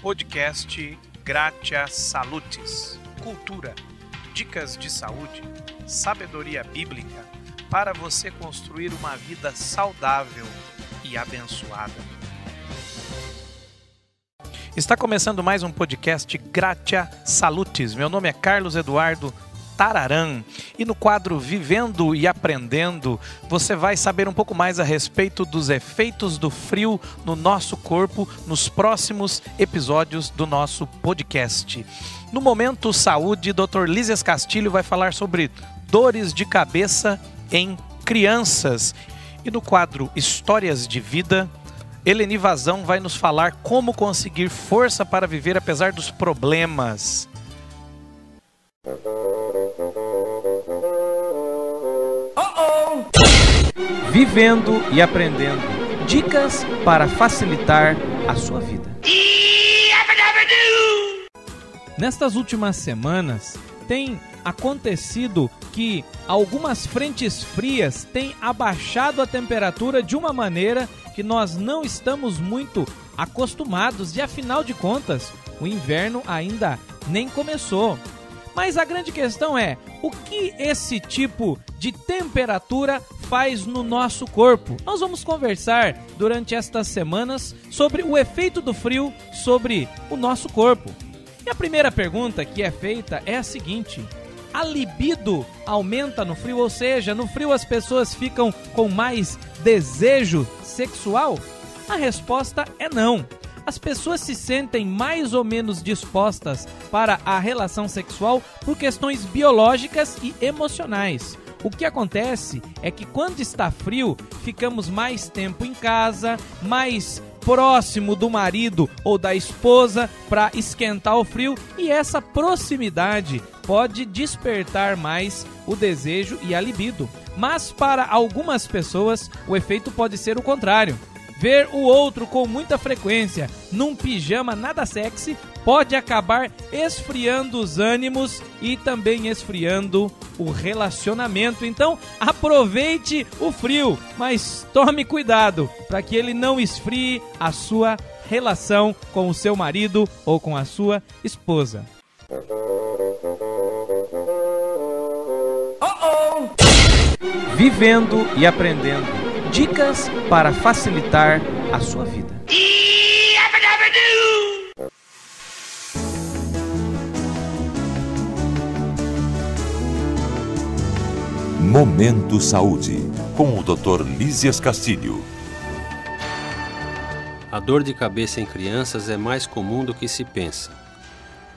Podcast Gratia Salutis. Cultura, dicas de saúde, sabedoria bíblica para você construir uma vida saudável e abençoada. Está começando mais um podcast Gratia Salutis. Meu nome é Carlos Eduardo Tararam e no quadro Vivendo e Aprendendo você vai saber um pouco mais a respeito dos efeitos do frio no nosso corpo nos próximos episódios do nosso podcast. No Momento Saúde, Dr. Lísias Castilho vai falar sobre dores de cabeça em crianças. E no quadro Histórias de Vida, Eleni Vazão vai nos falar como conseguir força para viver apesar dos problemas. Vivendo e Aprendendo. Dicas para facilitar a sua vida. Nestas últimas semanas, tem acontecido que algumas frentes frias têm abaixado a temperatura de uma maneira que nós não estamos muito acostumados e, afinal de contas, o inverno ainda nem começou. Mas a grande questão é, o que esse tipo de temperatura faz no nosso corpo? Nós vamos conversar durante estas semanas sobre o efeito do frio sobre o nosso corpo. E a primeira pergunta que é feita é a seguinte: a libido aumenta no frio? Ou seja, no frio as pessoas ficam com mais desejo sexual? A resposta é não. As pessoas se sentem mais ou menos dispostas para a relação sexual por questões biológicas e emocionais. O que acontece é que quando está frio, ficamos mais tempo em casa, mais próximo do marido ou da esposa para esquentar o frio, e essa proximidade pode despertar mais o desejo e a libido. Mas para algumas pessoas, o efeito pode ser o contrário. Ver o outro com muita frequência num pijama nada sexy pode acabar esfriando os ânimos e também esfriando o relacionamento. Então aproveite o frio, mas tome cuidado para que ele não esfrie a sua relação com o seu marido ou com a sua esposa. Vivendo e Aprendendo. Dicas para facilitar a sua vida. Momento Saúde, com o Dr. Lísias Castilho. A dor de cabeça em crianças é mais comum do que se pensa.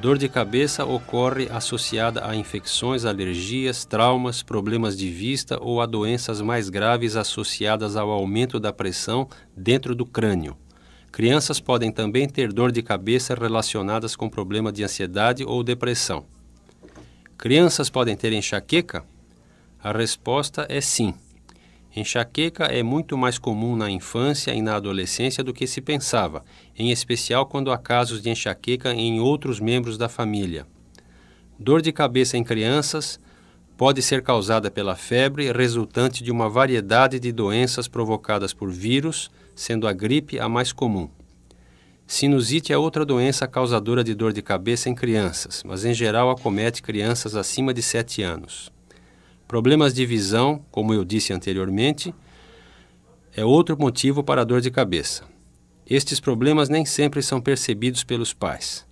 Dor de cabeça ocorre associada a infecções, alergias, traumas, problemas de vista ou a doenças mais graves associadas ao aumento da pressão dentro do crânio. Crianças podem também ter dor de cabeça relacionadas com problema de ansiedade ou depressão. Crianças podem ter enxaqueca? A resposta é sim. Enxaqueca é muito mais comum na infância e na adolescência do que se pensava, em especial quando há casos de enxaqueca em outros membros da família. Dor de cabeça em crianças pode ser causada pela febre resultante de uma variedade de doenças provocadas por vírus, sendo a gripe a mais comum. Sinusite é outra doença causadora de dor de cabeça em crianças, mas em geral acomete crianças acima de 7 anos. Problemas de visão, como eu disse anteriormente, é outro motivo para a dor de cabeça. Estes problemas nem sempre são percebidos pelos pais.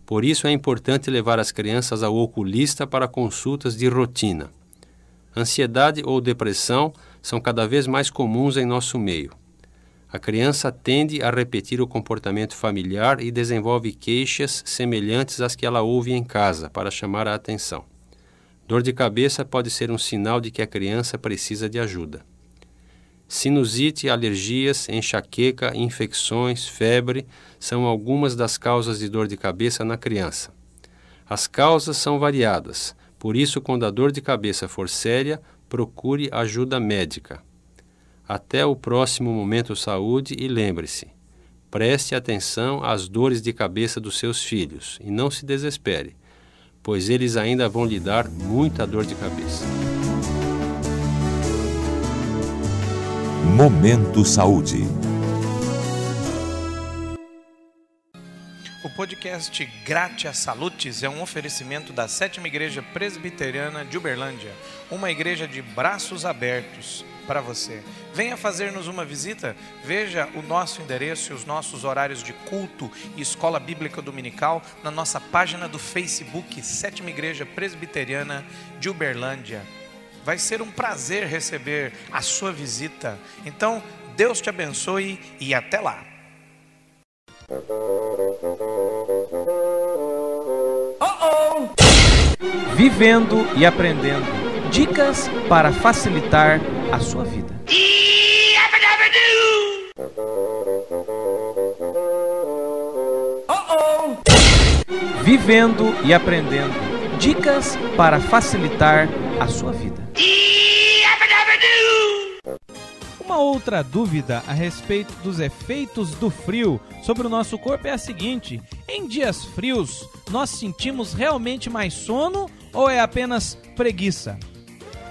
Por isso é importante levar as crianças ao oculista para consultas de rotina. Ansiedade ou depressão são cada vez mais comuns em nosso meio. A criança tende a repetir o comportamento familiar e desenvolve queixas semelhantes às que ela ouve em casa para chamar a atenção. Dor de cabeça pode ser um sinal de que a criança precisa de ajuda. Sinusite, alergias, enxaqueca, infecções, febre são algumas das causas de dor de cabeça na criança. As causas são variadas, por isso, quando a dor de cabeça for séria, procure ajuda médica. Até o próximo Momento Saúde e lembre-se, preste atenção às dores de cabeça dos seus filhos e não se desespere, pois eles ainda vão lhe dar muita dor de cabeça. Momento Saúde. O podcast Gratia Salutis é um oferecimento da 7ª Igreja Presbiteriana de Uberlândia, uma igreja de braços abertos para você. Venha fazer-nos uma visita, veja o nosso endereço e os nossos horários de culto e escola bíblica dominical na nossa página do Facebook 7ª Igreja Presbiteriana de Uberlândia. Vai ser um prazer receber a sua visita. Então, Deus te abençoe e até lá. Vivendo e aprendendo. Dicas para facilitar a sua vida. Vivendo e aprendendo. Dicas para facilitar a sua vida. Uma outra dúvida a respeito dos efeitos do frio sobre o nosso corpo é a seguinte: em dias frios, nós sentimos realmente mais sono ou é apenas preguiça?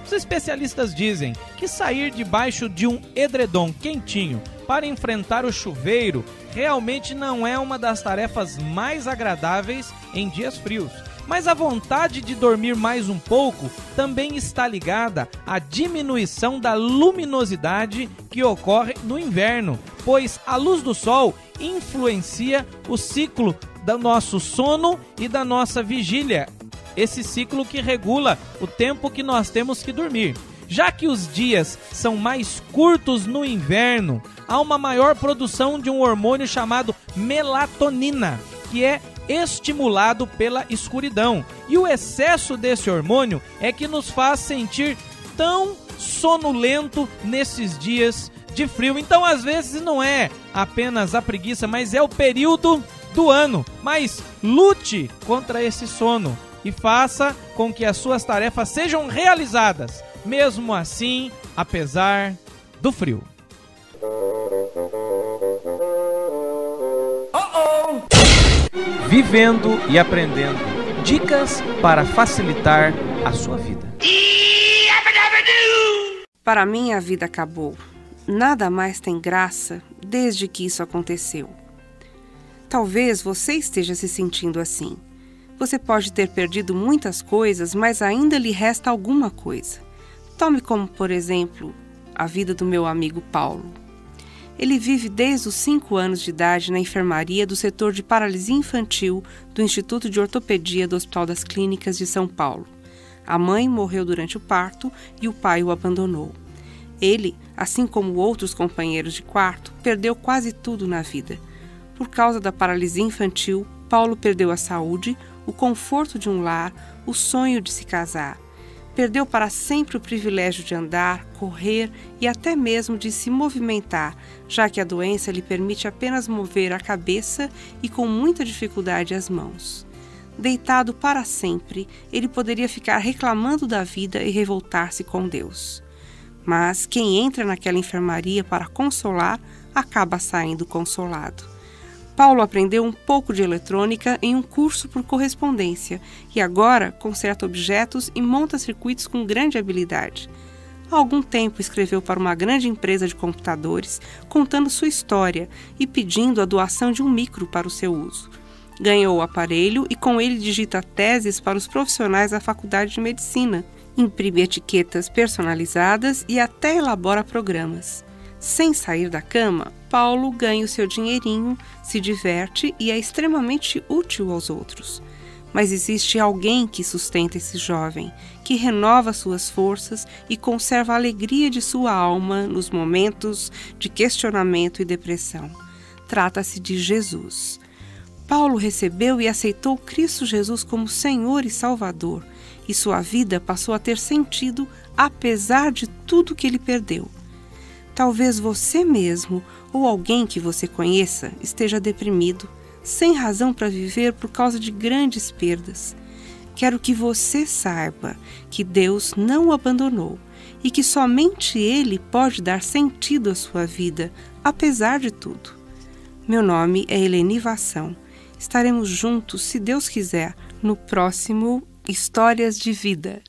Os especialistas dizem que sair debaixo de um edredom quentinho para enfrentar o chuveiro realmente não é uma das tarefas mais agradáveis em dias frios. Mas a vontade de dormir mais um pouco também está ligada à diminuição da luminosidade que ocorre no inverno, pois a luz do sol influencia o ciclo do nosso sono e da nossa vigília, esse ciclo que regula o tempo que nós temos que dormir. Já que os dias são mais curtos no inverno, há uma maior produção de um hormônio chamado melatonina, que é estimulado pela escuridão. E o excesso desse hormônio é que nos faz sentir tão sonolento nesses dias de frio. Então, às vezes, não é apenas a preguiça, mas é o período do ano. Mas lute contra esse sono e faça com que as suas tarefas sejam realizadas, mesmo assim, apesar do frio. Vivendo e aprendendo. Dicas para facilitar a sua vida. Para mim, a vida acabou. Nada mais tem graça desde que isso aconteceu. Talvez você esteja se sentindo assim. Você pode ter perdido muitas coisas, mas ainda lhe resta alguma coisa. Tome como, por exemplo, a vida do meu amigo Paulo. Ele vive desde os 5 anos de idade na enfermaria do setor de paralisia infantil do Instituto de Ortopedia do Hospital das Clínicas de São Paulo. A mãe morreu durante o parto e o pai o abandonou. Ele, assim como outros companheiros de quarto, perdeu quase tudo na vida. Por causa da paralisia infantil, Paulo perdeu a saúde, o conforto de um lar, o sonho de se casar. Perdeu para sempre o privilégio de andar, correr e até mesmo de se movimentar, já que a doença lhe permite apenas mover a cabeça e com muita dificuldade as mãos. Deitado para sempre, ele poderia ficar reclamando da vida e revoltar-se com Deus. Mas quem entra naquela enfermaria para consolar, acaba saindo consolado. Paulo aprendeu um pouco de eletrônica em um curso por correspondência e agora conserta objetos e monta circuitos com grande habilidade. Há algum tempo escreveu para uma grande empresa de computadores contando sua história e pedindo a doação de um micro para o seu uso. Ganhou o aparelho e com ele digita teses para os profissionais da faculdade de medicina, imprime etiquetas personalizadas e até elabora programas. Sem sair da cama, Paulo ganha o seu dinheirinho, se diverte e é extremamente útil aos outros. Mas existe alguém que sustenta esse jovem, que renova suas forças e conserva a alegria de sua alma nos momentos de questionamento e depressão. Trata-se de Jesus. Paulo recebeu e aceitou Cristo Jesus como Senhor e Salvador, e sua vida passou a ter sentido apesar de tudo que ele perdeu. Talvez você mesmo ou alguém que você conheça esteja deprimido, sem razão para viver por causa de grandes perdas. Quero que você saiba que Deus não o abandonou e que somente Ele pode dar sentido à sua vida, apesar de tudo. Meu nome é Eleni Vassão. Estaremos juntos, se Deus quiser, no próximo Histórias de Vida.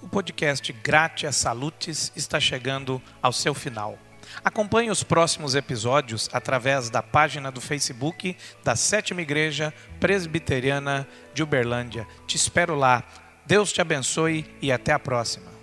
O podcast Gratia Salutis está chegando ao seu final. Acompanhe os próximos episódios através da página do Facebook da 7ª Igreja Presbiteriana de Uberlândia. Te espero lá. Deus te abençoe e até a próxima.